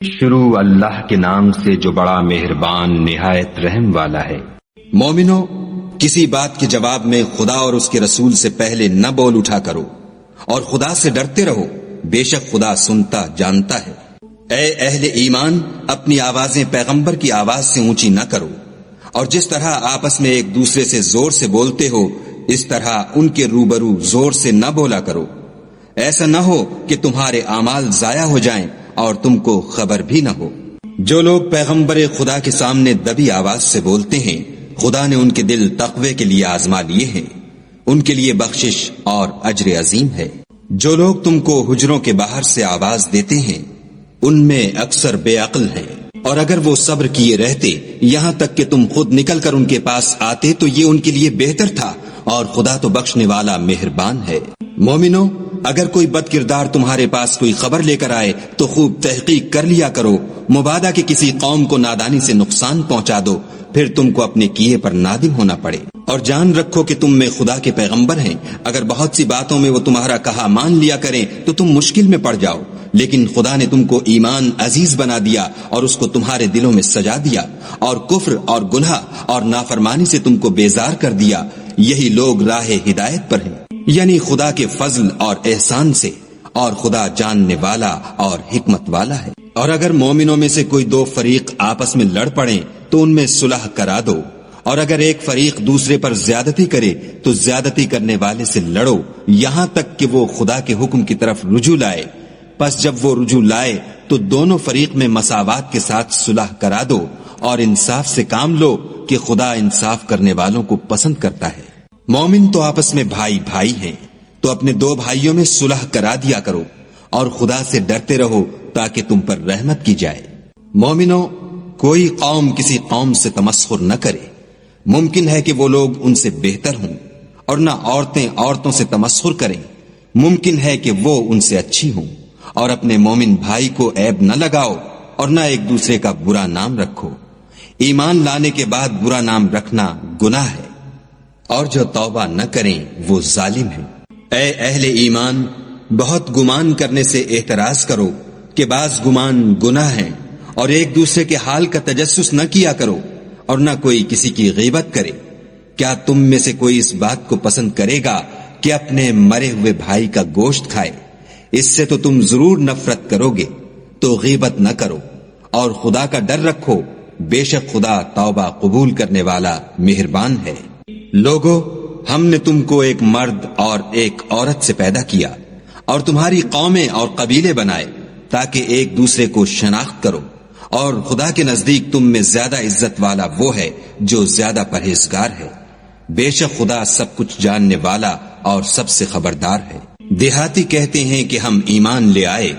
شروع اللہ کے نام سے جو بڑا مہربان نہایت رحم والا ہے۔ مومنو، کسی بات کے جواب میں خدا اور اس کے رسول سے پہلے نہ بول اٹھا کرو، اور خدا سے ڈرتے رہو، بے شک خدا سنتا جانتا ہے۔ اے اہل ایمان، اپنی آوازیں پیغمبر کی آواز سے اونچی نہ کرو، اور جس طرح آپس میں ایک دوسرے سے زور سے بولتے ہو اس طرح ان کے روبرو زور سے نہ بولا کرو، ایسا نہ ہو کہ تمہارے اعمال ضائع ہو جائیں اور تم کو خبر بھی نہ ہو۔ جو لوگ پیغمبر خدا کے سامنے دبی آواز سے بولتے ہیں، خدا نے ان کے دل تقوی کے لیے آزما لیے ہیں، ان کے لیے بخشش اور اجر عظیم ہے۔ جو لوگ تم کو حجروں کے باہر سے آواز دیتے ہیں ان میں اکثر بے عقل ہیں، اور اگر وہ صبر کیے رہتے یہاں تک کہ تم خود نکل کر ان کے پاس آتے تو یہ ان کے لیے بہتر تھا، اور خدا تو بخشنے والا مہربان ہے۔ مومنو، اگر کوئی بد کردار تمہارے پاس کوئی خبر لے کر آئے تو خوب تحقیق کر لیا کرو، مبادا کہ کسی قوم کو نادانی سے نقصان پہنچا دو، پھر تم کو اپنے کیے پر نادم ہونا پڑے۔ اور جان رکھو کہ تم میں خدا کے پیغمبر ہیں، اگر بہت سی باتوں میں وہ تمہارا کہا مان لیا کریں تو تم مشکل میں پڑ جاؤ، لیکن خدا نے تم کو ایمان عزیز بنا دیا اور اس کو تمہارے دلوں میں سجا دیا، اور کفر اور گناہ اور نافرمانی سے تم کو بیزار کر دیا۔ یہی لوگ راہ ہدایت پر ہیں، یعنی خدا کے فضل اور احسان سے، اور خدا جاننے والا اور حکمت والا ہے۔ اور اگر مومنوں میں سے کوئی دو فریق آپس میں لڑ پڑیں تو ان میں صلح کرا دو، اور اگر ایک فریق دوسرے پر زیادتی کرے تو زیادتی کرنے والے سے لڑو یہاں تک کہ وہ خدا کے حکم کی طرف رجوع لائے۔ پس جب وہ رجوع لائے تو دونوں فریق میں مساوات کے ساتھ صلح کرا دو، اور انصاف سے کام لو کہ خدا انصاف کرنے والوں کو پسند کرتا ہے۔ مومن تو آپس میں بھائی بھائی ہیں، تو اپنے دو بھائیوں میں صلح کرا دیا کرو، اور خدا سے ڈرتے رہو تاکہ تم پر رحمت کی جائے۔ مومنو، کوئی قوم کسی قوم سے تمسخر نہ کرے، ممکن ہے کہ وہ لوگ ان سے بہتر ہوں، اور نہ عورتیں عورتوں سے تمسخر کریں، ممکن ہے کہ وہ ان سے اچھی ہوں۔ اور اپنے مومن بھائی کو عیب نہ لگاؤ، اور نہ ایک دوسرے کا برا نام رکھو، ایمان لانے کے بعد برا نام رکھنا گناہ ہے، اور جو توبہ نہ کریں وہ ظالم ہیں۔ اے اہل ایمان، بہت گمان کرنے سے احتراز کرو کہ بعض گمان گناہ ہیں، اور ایک دوسرے کے حال کا تجسس نہ کیا کرو، اور نہ کوئی کسی کی غیبت کرے۔ کیا تم میں سے کوئی اس بات کو پسند کرے گا کہ اپنے مرے ہوئے بھائی کا گوشت کھائے؟ اس سے تو تم ضرور نفرت کرو گے، تو غیبت نہ کرو، اور خدا کا ڈر رکھو، بے شک خدا توبہ قبول کرنے والا مہربان ہے۔ لوگو، ہم نے تم کو ایک مرد اور ایک عورت سے پیدا کیا، اور تمہاری قومیں اور قبیلے بنائے تاکہ ایک دوسرے کو شناخت کرو، اور خدا کے نزدیک تم میں زیادہ عزت والا وہ ہے جو زیادہ پرہیزگار ہے۔ بے شک خدا سب کچھ جاننے والا اور سب سے خبردار ہے۔ دیہاتی کہتے ہیں کہ ہم ایمان لے آئے،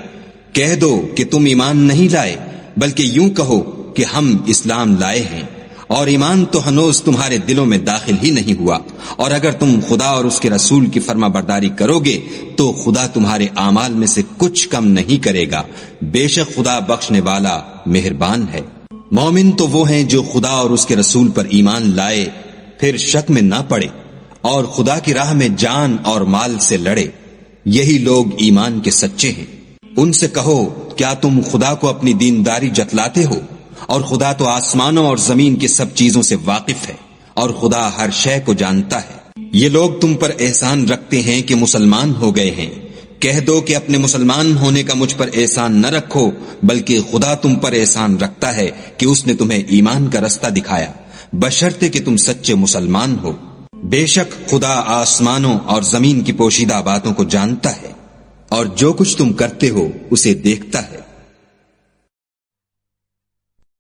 کہہ دو کہ تم ایمان نہیں لائے، بلکہ یوں کہو کہ ہم اسلام لائے ہیں، اور ایمان تو ہنوز تمہارے دلوں میں داخل ہی نہیں ہوا۔ اور اگر تم خدا اور اس کے رسول کی فرما برداری کرو گے تو خدا تمہارے اعمال میں سے کچھ کم نہیں کرے گا، بے شک خدا بخشنے والا مہربان ہے۔ مومن تو وہ ہیں جو خدا اور اس کے رسول پر ایمان لائے پھر شک میں نہ پڑے، اور خدا کی راہ میں جان اور مال سے لڑے، یہی لوگ ایمان کے سچے ہیں۔ ان سے کہو، کیا تم خدا کو اپنی دینداری جتلاتے ہو؟ اور خدا تو آسمانوں اور زمین کی سب چیزوں سے واقف ہے، اور خدا ہر شے کو جانتا ہے۔ یہ لوگ تم پر احسان رکھتے ہیں کہ مسلمان ہو گئے ہیں، کہہ دو کہ اپنے مسلمان ہونے کا مجھ پر احسان نہ رکھو، بلکہ خدا تم پر احسان رکھتا ہے کہ اس نے تمہیں ایمان کا رستہ دکھایا، بشرطے کہ تم سچے مسلمان ہو۔ بے شک خدا آسمانوں اور زمین کی پوشیدہ باتوں کو جانتا ہے، اور جو کچھ تم کرتے ہو اسے دیکھتا ہے۔